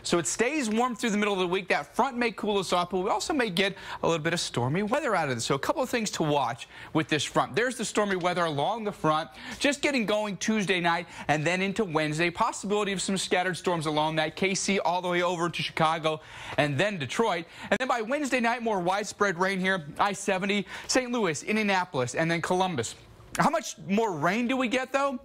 So it stays warm through the middle of the week. That front may cool us off, but we also may get a little bit of stormy weather out of this. So a couple of things to watch with this front. There's the stormy weather along the front, just getting going Tuesday night and then into Wednesday. Possibility of some scattered storms along that KC all the way over to Chicago and then Detroit. And then by Wednesday night, more widespread rain here. I-70, St. Louis, Indianapolis, and then Columbus. How much more rain do we get, though?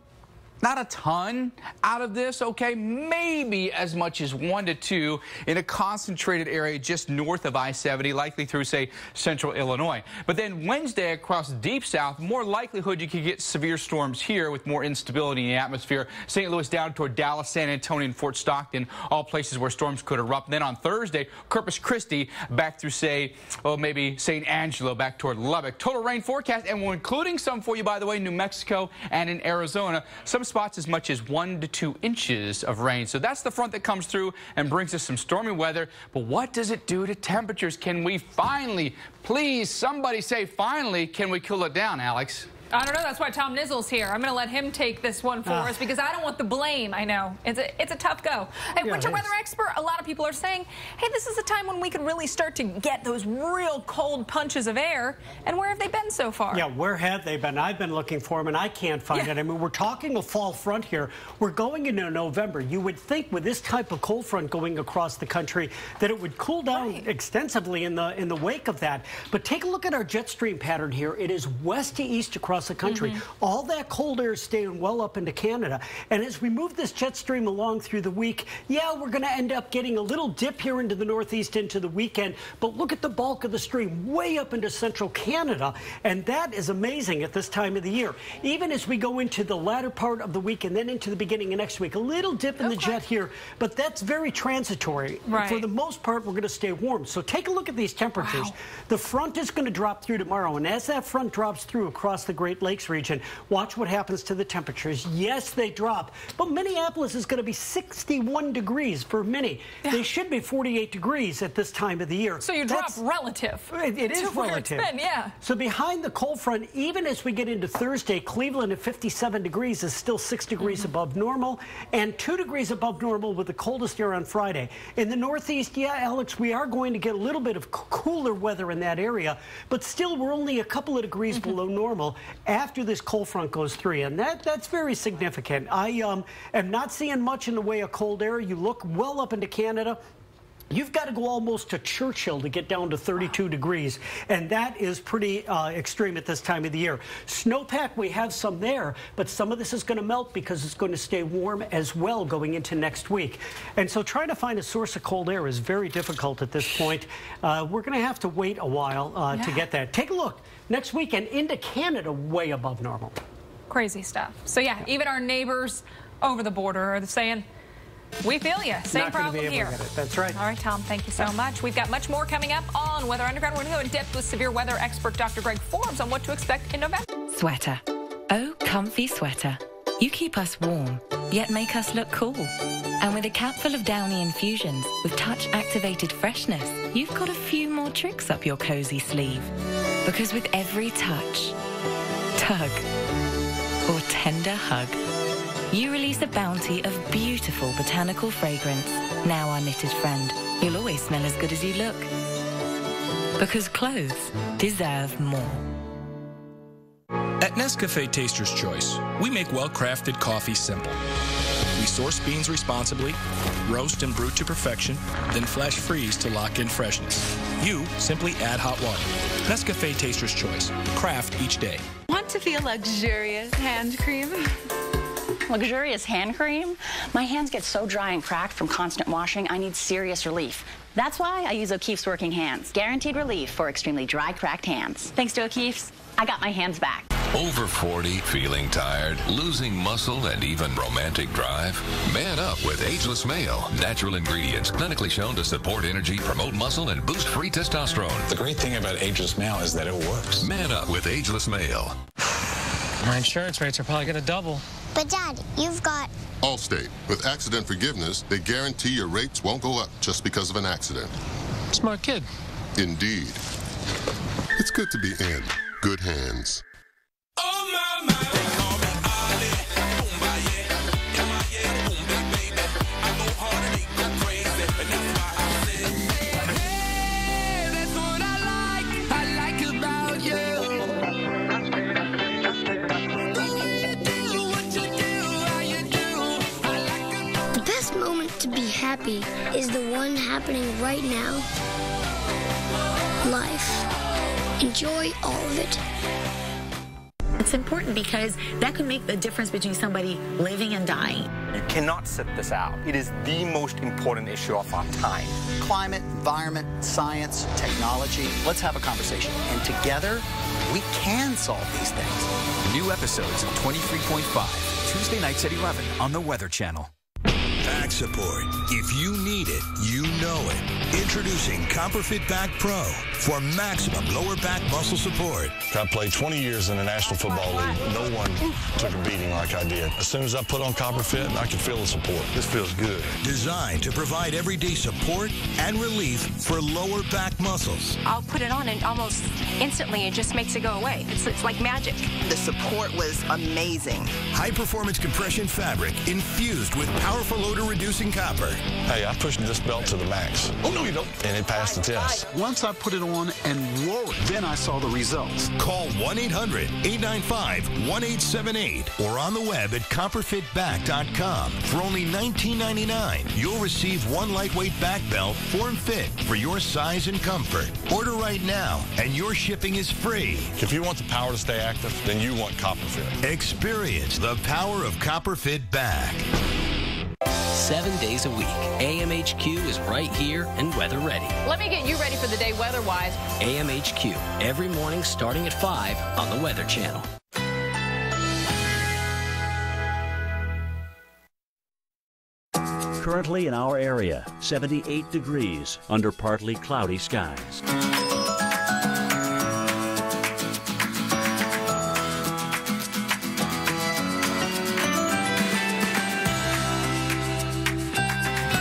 Not a ton out of this, okay? Maybe as much as 1 to 2 in a concentrated area just north of I-70, likely through, say, central Illinois. But then Wednesday across deep south, more likelihood you could get severe storms here with more instability in the atmosphere. St. Louis down toward Dallas, San Antonio, and Fort Stockton, all places where storms could erupt. Then on Thursday, Corpus Christi back through, say, maybe St. Angelo back toward Lubbock. Total rain forecast, and we're including some for you, by the way, New Mexico and in Arizona. Some spots as much as 1 to 2 inches of rain. So that's the front that comes through and brings us some stormy weather. But what does it do to temperatures? Can we finally, please, somebody say finally, can we cool it down, Alex? I don't know. That's why Tom Nizzle's here. I'm going to let him take this one for us because I don't want the blame. I know. It's a tough go. Hey, winter weather expert, a lot of people are saying, hey, this is a time when we could really start to get those real cold punches of air. And where have they been so far? Yeah, where have they been? I've been looking for them, and I can't find it. I mean, we're talking a fall front here. We're going into November. You would think with this type of cold front going across the country that it would cool down extensively in the wake of that. But take a look at our jet stream pattern here. It is west to east across the country. All that cold air is staying well up into Canada. And as we move this jet stream along through the week, yeah, we're going to end up getting a little dip here into the northeast into the weekend. But look at the bulk of the stream way up into central Canada. And that is amazing at this time of the year. Even as we go into the latter part of the week and then into the beginning of next week, a little dip in the jet here. But that's very transitory. For the most part, we're going to stay warm. So take a look at these temperatures. The front is going to drop through tomorrow. And as that front drops through across the Great Lakes region, watch what happens to the temperatures. Yes, they drop, but Minneapolis is going to be 61 degrees for Minnie. They should be 48 degrees at this time of the year. So you drop relative. It is relative. Where it's been, So behind the cold front, even as we get into Thursday, Cleveland at 57 degrees is still 6 degrees above normal and 2 degrees above normal with the coldest air on Friday. In the Northeast, yeah, Alex, we are going to get a little bit of cooler weather in that area, but still we're only a couple of degrees below normal after this cold front goes through, and that's very significant. I am not seeing much in the way of cold air. You look well up into Canada. You've got to go almost to Churchill to get down to 32 degrees, and that is pretty extreme at this time of the year. Snowpack, we have some there, but some of this is going to melt because it's going to stay warm as well going into next week. And so trying to find a source of cold air is very difficult at this point. We're going to have to wait a while to get that. Take a look. Next weekend into Canada, way above normal. Crazy stuff. So, yeah, even our neighbors over the border are saying, we feel you. Same problem here. That's right. All right, Tom, thank you so much. We've got much more coming up on Weather Underground. We're going to go in depth with severe weather expert Dr. Greg Forbes on what to expect in November. Sweater. Oh, comfy sweater. You keep us warm, yet make us look cool. And with a cap full of downy infusions with touch-activated freshness, you've got a few more tricks up your cozy sleeve. Because with every touch, tug, or tender hug, you release a bounty of beautiful botanical fragrance. Now our knitted friend, you'll always smell as good as you look. Because clothes deserve more. At Nescafe Taster's Choice, we make well-crafted coffee simple. We source beans responsibly, roast and brew to perfection, then flash freeze to lock in freshness. You simply add hot water. Nescafe Taster's Choice. Craft each day. Want to feel luxurious hand cream? Luxurious hand cream? My hands get so dry and cracked from constant washing, I need serious relief. That's why I use O'Keeffe's Working Hands. Guaranteed relief for extremely dry, cracked hands. Thanks to O'Keeffe's, I got my hands back. Over 40, feeling tired, losing muscle, and even romantic drive? Man up with Ageless Male. Natural ingredients clinically shown to support energy, promote muscle, and boost free testosterone. The great thing about Ageless Male is that it works. Man up with Ageless Male. My insurance rates are probably going to double. But, Dad, you've got... Allstate. With accident forgiveness, they guarantee your rates won't go up just because of an accident. Smart kid. Indeed. It's good to be in good hands. They call me Ali. be happy is the one happening right now. Life. Enjoy all of it. It's important because that could make the difference between somebody living and dying. You cannot sit this out. It is the most important issue of our time. Climate, environment, science, technology. Let's have a conversation. And together, we can solve these things. New episodes of 23.5, Tuesday nights at 11 on the Weather Channel. Back support. If you need it, you know it. Introducing ComperFit Back Pro for maximum lower back muscle support. I played 20 years in the National Football League. No one took a beating like I did. As soon as I put on ComperFit, I could feel the support. This feels good. Designed to provide everyday support and relief for lower back muscles. I'll put it on and almost instantly it just makes it go away. It's like magic. The support was amazing. High-performance compression fabric infused with powerful odor-reducing copper. Hey, I pushed this belt to the max. Oh, no, you don't. And it passed the test. Once I put it on and wore it, then I saw the results. Call 1-800-895-1878 or on the web at ComperFitBack.com. For only $19.99, you'll receive one lightweight back belt, form fit for your size and comfort. Order right now, and your shipping is free. If you want the power to stay active, then you want ComperFit. Experience the power of ComperFit Back. 7 days a week, AMHQ is right here and weather ready. Let me get you ready for the day weather-wise. AMHQ, every morning starting at 5 on the Weather Channel. Currently in our area, 78 degrees under partly cloudy skies.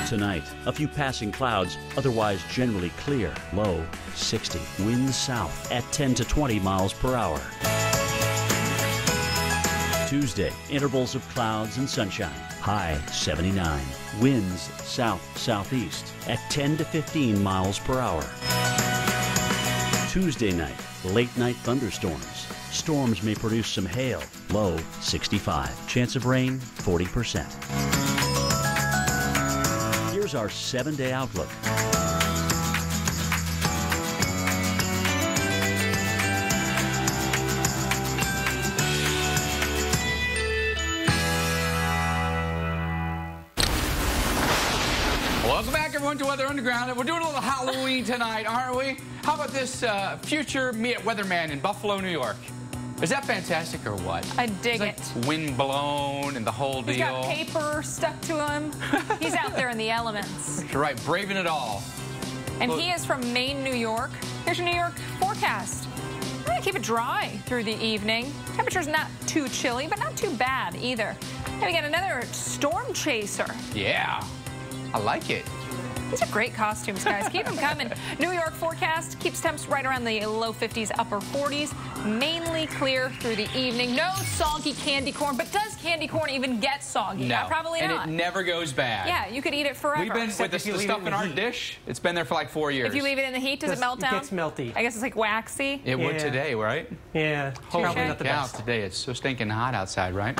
Tonight, a few passing clouds, otherwise generally clear. Low 60. Winds south at 10 to 20 miles per hour. Tuesday, intervals of clouds and sunshine. High 79. Winds south-southeast at 10 to 15 miles per hour. Tuesday night, late night thunderstorms. Storms may produce some hail. Low 65. Chance of rain 40%. Here's our 7-day outlook. Welcome back, everyone, to Weather Underground. We're doing a little Halloween tonight, aren't we? How about this future me at Weatherman in Buffalo, New York? Is that fantastic or what? I dig it. Wind blown and the whole deal. He's got paper stuck to him. He's out there in the elements. That's right, braving it all. And he is from Maine, New York. Here's your New York forecast. We're going to keep it dry through the evening. Temperature's not too chilly, but not too bad either. And we got another storm chaser. Yeah, I like it. These are great costumes, guys. Keep them coming. New York forecast keeps temps right around the low 50s, upper 40s. Mainly clear through the evening. No soggy candy corn, but does candy corn even get soggy? No, probably not. And it never goes bad. Yeah, you could eat it forever. We've been with the stuff in our dish. It's been there for like 4 years. If you leave it in the heat, does it melt down? It gets melty. I guess it's like waxy. It would today, right? Yeah. Holy Probably not the best. Today it's so stinking hot outside, right?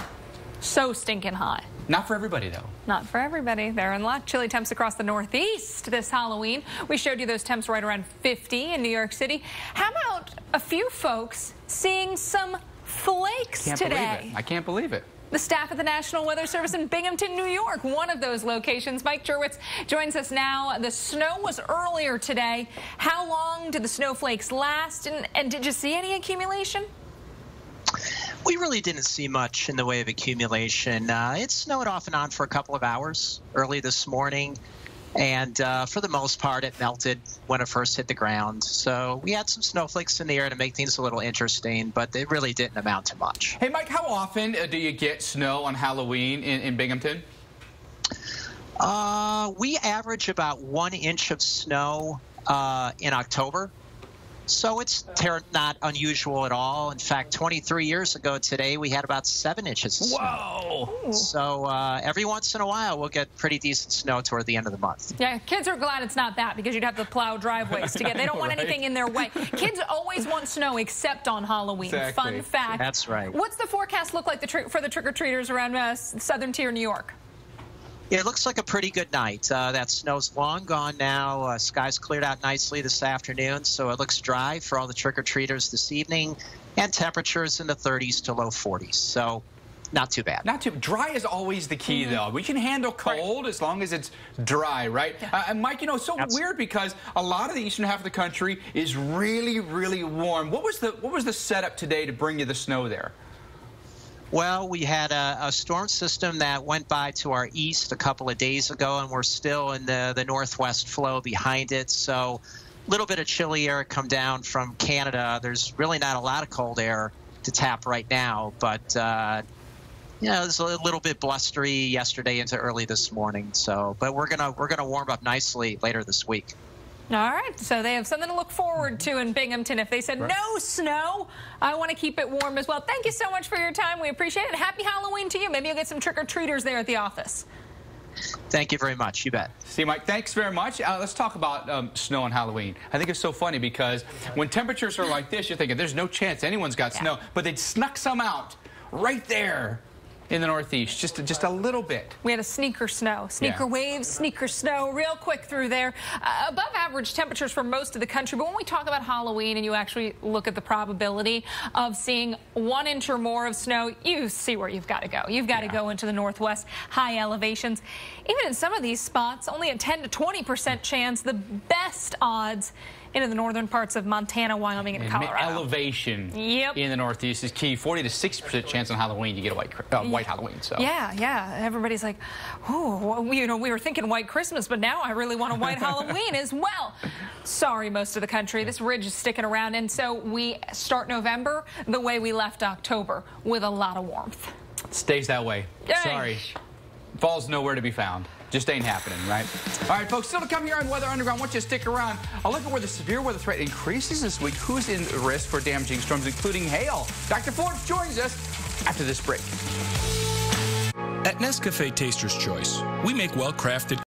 So stinking hot. Not for everybody, though. Not for everybody. They're in luck. Chilly temps across the Northeast this Halloween. We showed you those temps right around 50 in New York City. How about a few folks seeing some flakes today? Believe it. I can't believe it. The staff at the National Weather Service in Binghamton, New York, one of those locations. Mike Jerwitz joins us now. The snow was earlier today. How long did the snowflakes last? And did you see any accumulation? We really didn't see much in the way of accumulation. It snowed off and on for a couple of hours early this morning, and for the most part, it melted when it first hit the ground. So we had some snowflakes in the air to make things a little interesting, but it really didn't amount to much. Hey, Mike, how often do you get snow on Halloween in Binghamton? We average about 1 inch of snow in October. So it's not unusual at all. In fact, 23 years ago today, we had about 7 inches of snow. Whoa! So every once in a while, we'll get pretty decent snow toward the end of the month. Yeah, kids are glad it's not that because you'd have to plow driveways to get. They don't want anything in their way. Kids always want snow except on Halloween. Exactly. Fun fact. That's right. What's the forecast look like for the trick-or-treaters around southern tier New York? It looks like a pretty good night. That snow's long gone now. Skies cleared out nicely this afternoon, so it looks dry for all the trick-or-treaters this evening, and temperatures in the 30s to low 40s. So not too bad. Not too dry is always the key, though. We can handle cold as long as it's dry, right? And Mike, you know, it's so weird because a lot of the eastern half of the country is really, really warm. What was the setup today to bring you the snow there? Well, we had a storm system that went by to our east a couple of days ago, and we're still in the northwest flow behind it. So a little bit of chilly air come down from Canada. There's really not a lot of cold air to tap right now, but you know, it was a little bit blustery yesterday into early this morning. So, but we're gonna warm up nicely later this week. All right, so they have something to look forward to in Binghamton. If they said no snow, I want to keep it warm as well. Thank you so much for your time. We appreciate it. Happy Halloween to you. Maybe you'll get some trick-or-treaters there at the office. Thank you very much. You bet. See, Mike, thanks very much. Let's talk about snow on Halloween. I think it's so funny because when temperatures are like this, you're thinking there's no chance anyone's got snow, but they snuck some out right there in the Northeast, just a little bit. We had a sneaker snow, sneaker waves, sneaker snow, real quick through there. Above average temperatures for most of the country, but when we talk about Halloween and you actually look at the probability of seeing 1 inch or more of snow, you see where you've got to go. You've got to go into the Northwest, high elevations. Even in some of these spots, only a 10 to 20% chance. The best odds into the northern parts of Montana, Wyoming, and Colorado. Elevation in the Northeast is key. 40 to 60% chance on Halloween you get a white Halloween. So yeah. Everybody's like, oh, you know, we were thinking white Christmas, but now I really want a white Halloween as well. Sorry, most of the country. This ridge is sticking around, and so we start November the way we left October, with a lot of warmth. Stays that way. Sorry. Fall's nowhere to be found. Just ain't happening, right? All right, folks, still to come here on Weather Underground. I want you to stick around. I'll look at where the severe weather threat increases this week. Who's in risk for damaging storms, including hail? Dr. Forbes joins us after this break. At Nescafe Taster's Choice, we make well-crafted